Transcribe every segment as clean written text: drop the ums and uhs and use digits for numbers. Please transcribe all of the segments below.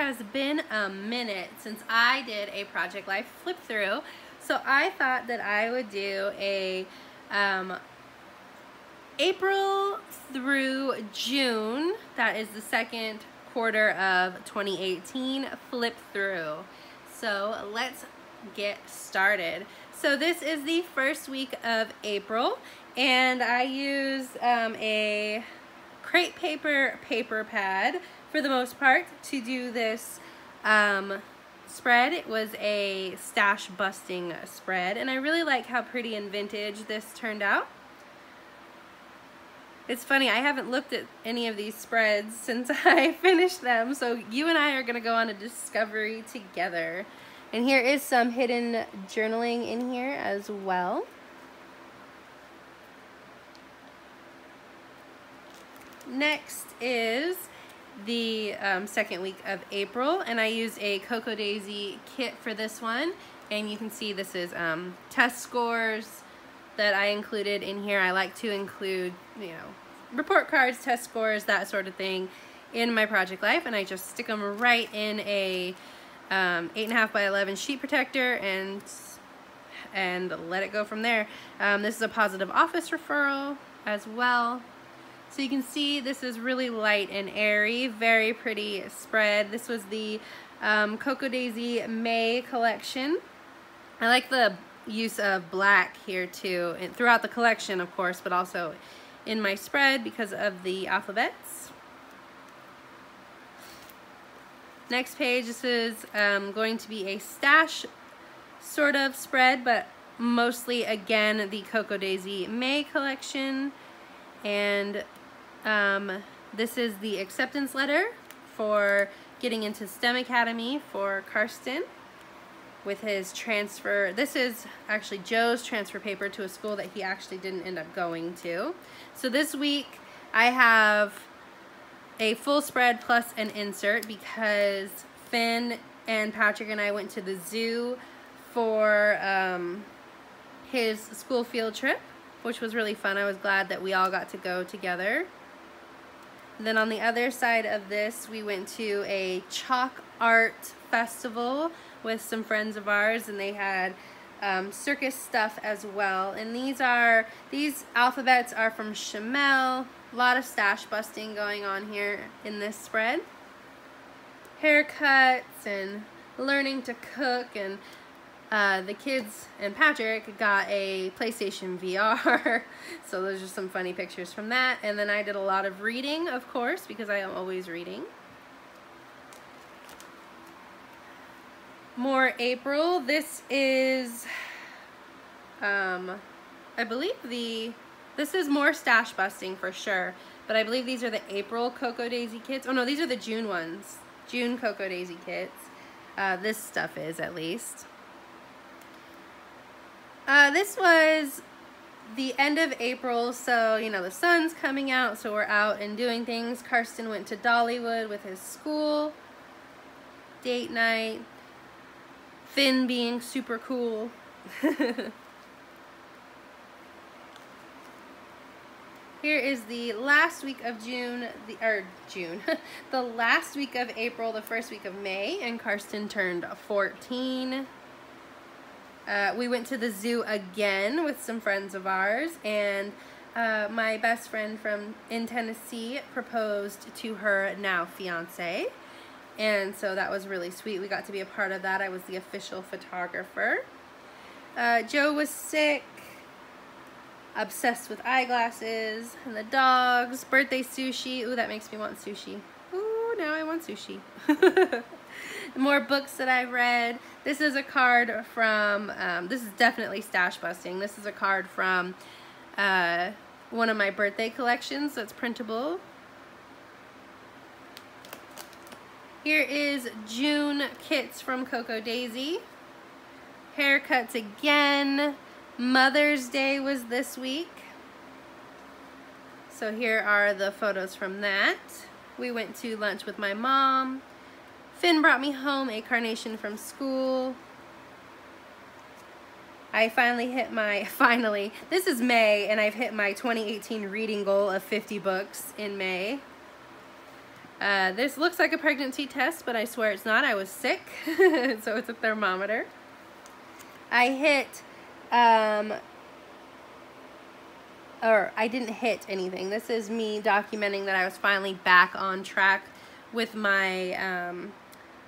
has been a minute since I did a Project Life flip through, so I thought that I would do a April through June, that is the second quarter of 2018, flip through. So let's get started. So this is the first week of April, and I used a crepe paper pad for the most part to do this spread. It was a stash busting spread, and I really like how pretty and vintage this turned out. It's funny, I haven't looked at any of these spreads since I finished them, so you and I are gonna go on a discovery together. And here is some hidden journaling in here as well. Next is the second week of April, and I used a Cocoa Daisy kit for this one. And you can see this is test scores that I included in here. I like to include, you know, report cards, test scores, that sort of thing in my Project Life, and I just stick them right in a 8.5 by 11 sheet protector and let it go from there. This is a positive office referral as well. So you can see this is really light and airy, very pretty spread. This was the Cocoa Daisy May collection. I like the use of black here too, and throughout the collection of course, but also in my spread because of the alphabets. Next page, this is going to be a stash sort of spread, but mostly again the Cocoa Daisy May collection. And this is the acceptance letter for getting into STEM Academy for Karsten with his transfer. This is actually Joe's transfer paper to a school that he actually didn't end up going to. So this week I have a full spread plus an insert because Finn and Patrick and I went to the zoo for his school field trip, which was really fun. I was glad that we all got to go together. Then on the other side of this, we went to a chalk art festival with some friends of ours, and they had circus stuff as well. And these alphabets are from Chamel. A lot of stash busting going on here in this spread. Haircuts and learning to cook, and the kids and Patrick got a PlayStation VR. So those are some funny pictures from that. And then I did a lot of reading, of course, because I am always reading. More April. This is, I believe this is more stash busting for sure, but I believe these are the April Cocoa Daisy kits. Oh no, these are the June ones. June Cocoa Daisy kits. This stuff is, at least. This was the end of April, so you know the sun's coming out, so we're out and doing things. Karsten went to Dollywood with his school. Date night. Finn being super cool. Here is the last week of June, the last week of April, the first week of May, and Karsten turned 14. We went to the zoo again with some friends of ours, and my best friend in Tennessee proposed to her now fiance. And so that was really sweet. We got to be a part of that. I was the official photographer. Joe was sick, obsessed with eyeglasses, and the dogs. Birthday sushi. Ooh, that makes me want sushi. Ooh, now I want sushi. More books that I read. This is a card from, this is definitely stash busting. This is a card from one of my birthday collections that's printable. Here is June kits from Cocoa Daisy. Haircuts again. Mother's Day was this week. So here are the photos from that. We went to lunch with my mom. Finn brought me home a carnation from school. I finally hit my, this is May, and I've hit my 2018 reading goal of 50 books in May. This looks like a pregnancy test, but I swear it's not. I was sick, so it's a thermometer. I hit, or I didn't hit anything. This is me documenting that I was finally back on track with my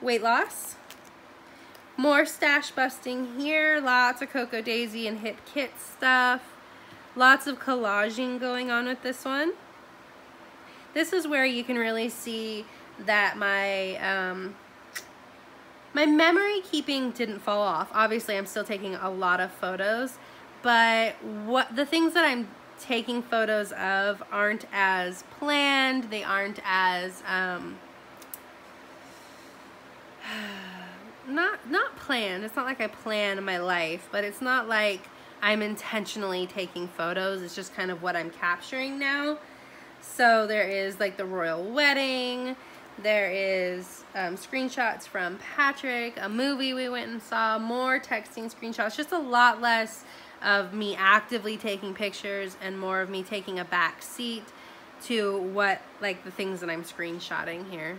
weight loss. More stash busting here. Lots of Cocoa Daisy and Hit Kit stuff. Lots of collaging going on with this one. This is where you can really see that my my memory keeping didn't fall off. Obviously, I'm still taking a lot of photos, but the things that I'm taking photos of aren't as planned. They aren't as not planned. It's not like I plan my life, but it's not like I'm intentionally taking photos. It's just kind of what I'm capturing now. So there is like the royal wedding. There is screenshots from Patrick, a movie we went and saw, more texting screenshots, just a lot less of me actively taking pictures and more of me taking a back seat to what, like, the things that I'm screenshotting here.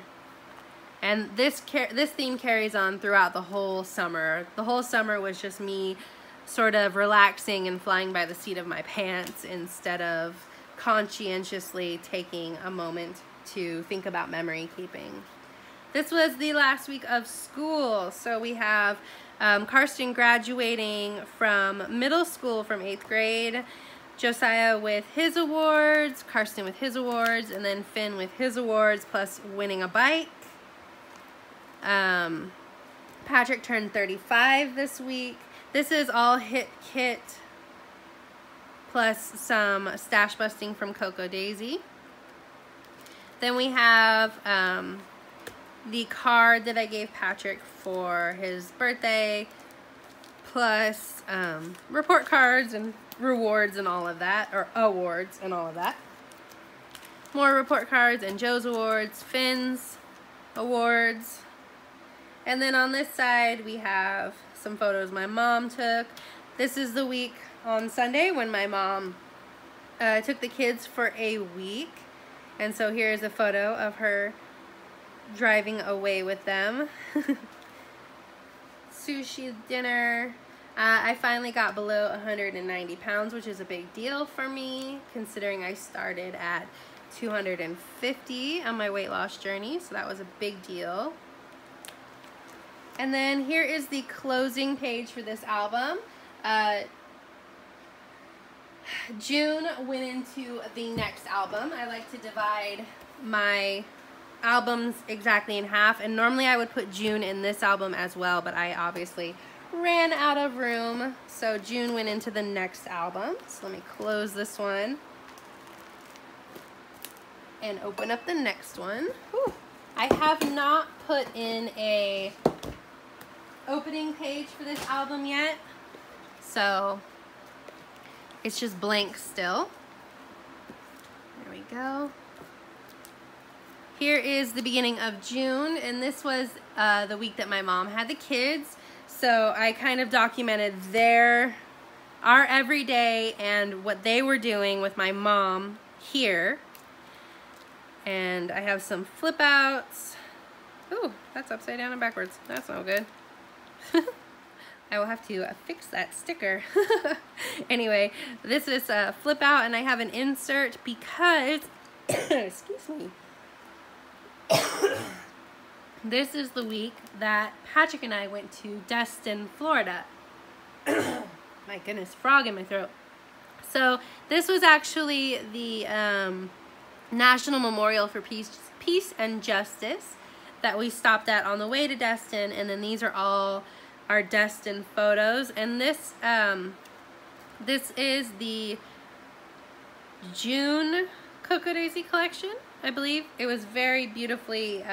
And this theme carries on throughout the whole summer. The whole summer was just me sort of relaxing and flying by the seat of my pants instead of conscientiously taking a moment to think about memory keeping. This was the last week of school. So we have Karsten graduating from middle school from 8th grade, Josiah with his awards, Karsten with his awards, and then Finn with his awards, plus winning a bike. Patrick turned 35 this week. This is all Hit Kit plus some stash busting from Cocoa Daisy. Then we have the card that I gave Patrick for his birthday, plus report cards and rewards and all of that, or awards and all of that. More report cards and Joe's awards, Finn's awards. And then on this side we have some photos my mom took. This is the week on Sunday when my mom took the kids for a week. And so here's a photo of her driving away with them. Sushi dinner. I finally got below 190 pounds, which is a big deal for me, considering I started at 250 on my weight loss journey. So that was a big deal. And then here is the closing page for this album. June went into the next album. I like to divide my albums exactly in half, and normally I would put June in this album as well, but I obviously ran out of room, so June went into the next album. So let me close this one and open up the next one. Whew. I have not put in a opening page for this album yet, so it's just blank still. There we go. Here is the beginning of June, and this was the week that my mom had the kids. So I kind of documented our everyday and what they were doing with my mom here. And I have some flip outs. Ooh, that's upside down and backwards. That's no good. I will have to fix that sticker. Anyway, this is a flip out, and I have an insert because, excuse me, this is the week that Patrick and I went to Destin, Florida. My goodness, frog in my throat. So this was actually the National Memorial for Peace and Justice that we stopped at on the way to Destin, and then these are all our Destin photos. And this this is the June Cocoa Daisy collection, I believe. It was very beautifully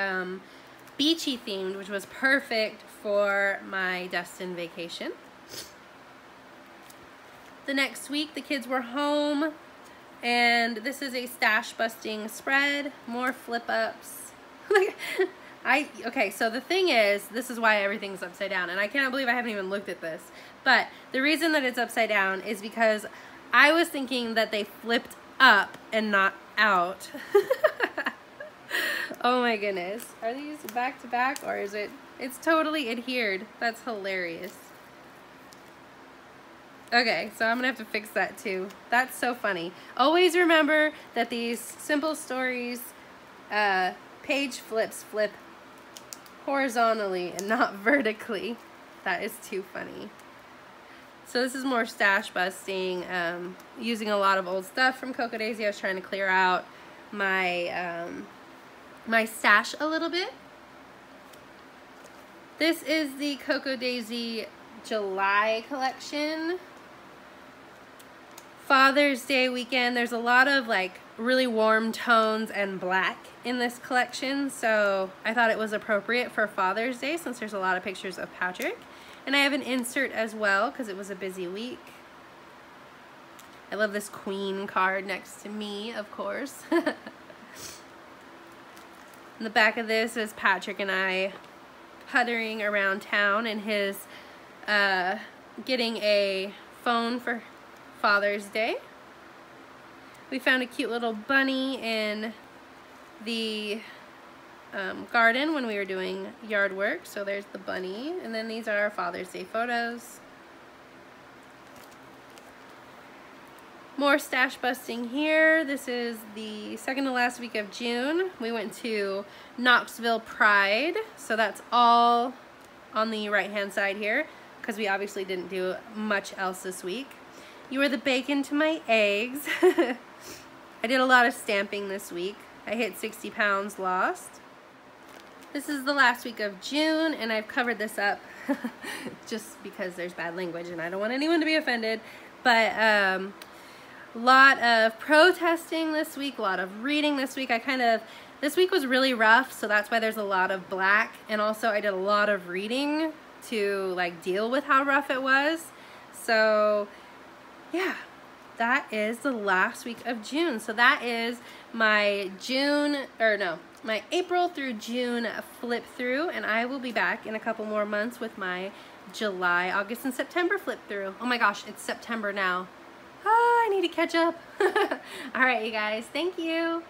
beachy themed, which was perfect for my Destin vacation. The next week the kids were home, and this is a stash busting spread, more flip ups. Okay, so the thing is, this is why everything's upside down, and I cannot believe I haven't even looked at this. But the reason that it's upside down is because I was thinking that they flipped up and not out. Oh my goodness. Are these back to back or is it? It's totally adhered. That's hilarious. Okay, so I'm gonna have to fix that too. That's so funny. Always remember that these simple stories page flips flip horizontally and not vertically. That is too funny. So this is more stash busting, using a lot of old stuff from Cocoa Daisy. I was trying to clear out my my stash a little bit. This is the Cocoa Daisy July collection. Father's Day weekend. There's a lot of like really warm tones and black in this collection, so I thought it was appropriate for Father's Day since there's a lot of pictures of Patrick. And I have an insert as well because it was a busy week. I love this Queen card next to me, of course. In the back of this is Patrick and I puttering around town and his getting a phone for Father's Day. We found a cute little bunny in the garden when we were doing yard work, so there's the bunny, and then these are our Father's Day photos. More stash busting here. This is the second to last week of June. We went to Knoxville Pride, so that's all on the right hand side here because we obviously didn't do much else this week. You are the bacon to my eggs. I did a lot of stamping this week. I hit 60 pounds lost. This is the last week of June, and I've covered this up just because there's bad language and I don't want anyone to be offended. But a lot of protesting this week, a lot of reading this week. This week was really rough, so that's why there's a lot of black. And also I did a lot of reading to like deal with how rough it was. So yeah, that is the last week of June. So that is my my April through June flip through, and I will be back in a couple more months with my July, August, and September flip through. Oh my gosh, it's September now. Ah, I need to catch up. All right, you guys, thank you.